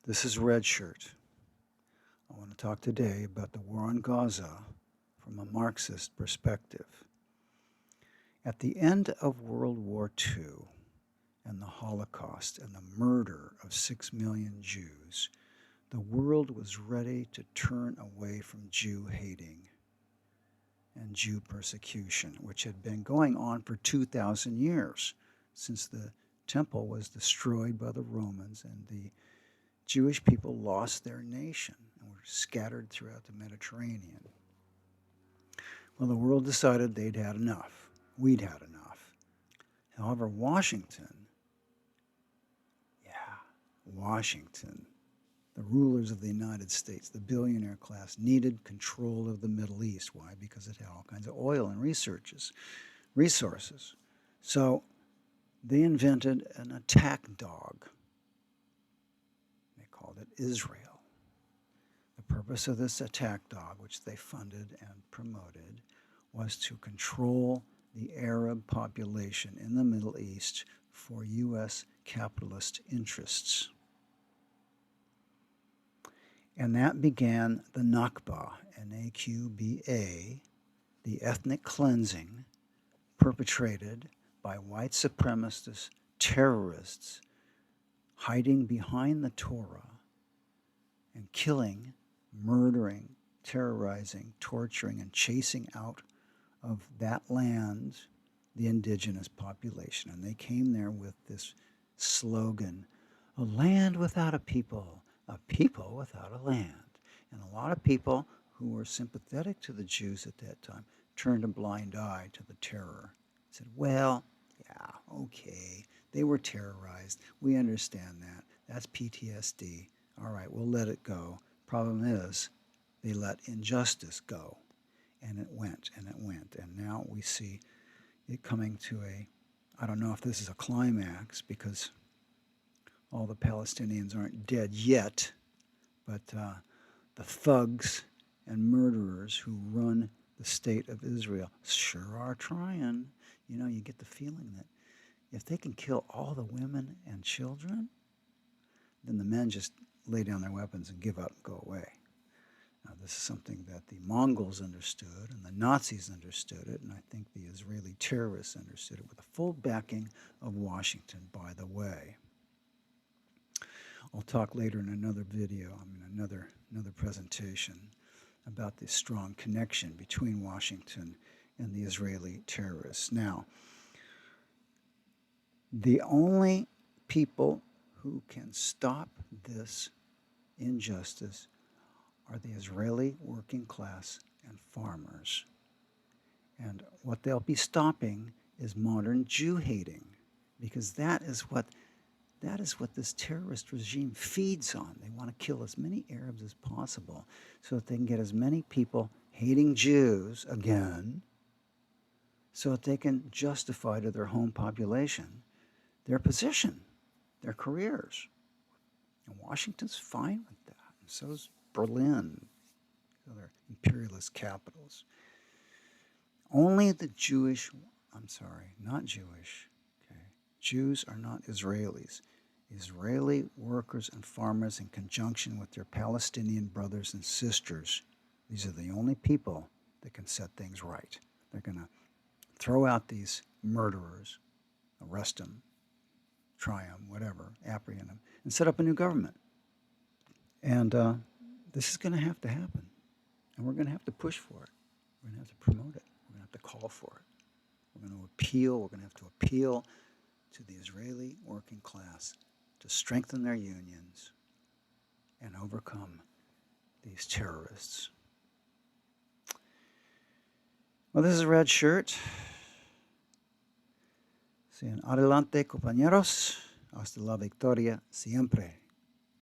This is Red Shirt. I want to talk today about the war on Gaza from a Marxist perspective. At the end of World War II and the Holocaust and the murder of 6 million Jews, the world was ready to turn away from Jew hating and Jew persecution, which had been going on for 2,000 years since the temple was destroyed by the Romans and the Jewish people lost their nation and were scattered throughout the Mediterranean. Well, the world decided they'd had enough. We'd had enough. However, Washington, the rulers of the United States, the billionaire class, needed control of the Middle East. Why? Because it had all kinds of oil and resources. So they invented an attack dog. They called it Israel. The purpose of this attack dog, which they funded and promoted, was to control the Arab population in the Middle East for U.S. capitalist interests. And that began the Nakba, N-A-Q-B-A, the ethnic cleansing perpetrated by white supremacist terrorists hiding behind the Torah and killing, murdering, terrorizing, torturing, and chasing out of that land the indigenous population. And they came there with this slogan, a land without a people without a land. And a lot of people who were sympathetic to the Jews at that time turned a blind eye to the terror. Said, well, yeah, okay, they were terrorized. We understand that. That's PTSD. All right, we'll let it go. Problem is, they let injustice go. And it went, and it went. And now we see it coming to I don't know if this is a climax because all the Palestinians aren't dead yet, but the thugs and murderers who run the state of Israel sure are trying. You know, you get the feeling that if they can kill all the women and children, then the men just lay down their weapons and give up and go away. Now, this is something that the Mongols understood and the Nazis understood it, and I think the Israeli terrorists understood it with the full backing of Washington, by the way. I'll talk later in another video, another presentation about the strong connection between Washington and the Israeli terrorists. Now, the only people who can stop this injustice are the Israeli working class and farmers. And what they'll be stopping is modern Jew hating, because that is what this terrorist regime feeds on. They want to kill as many Arabs as possible so that they can get as many people hating Jews again, so that they can justify to their home population their position, their careers. And Washington's fine with that, and so is Berlin, other imperialist capitals. Only the Jews are not Israelis. Israeli workers and farmers in conjunction with their Palestinian brothers and sisters, these are the only people that can set things right. They're going to throw out these murderers, arrest them, try them, whatever, apprehend them, and set up a new government. And this is going to have to happen. And we're going to have to push for it. We're going to have to promote it. We're going to have to call for it. We're going to appeal. We're going to have to appeal to the Israeli working class to strengthen their unions and overcome these terrorists. Well, this is Red Shirt. Adelante, compañeros. Hasta la victoria siempre.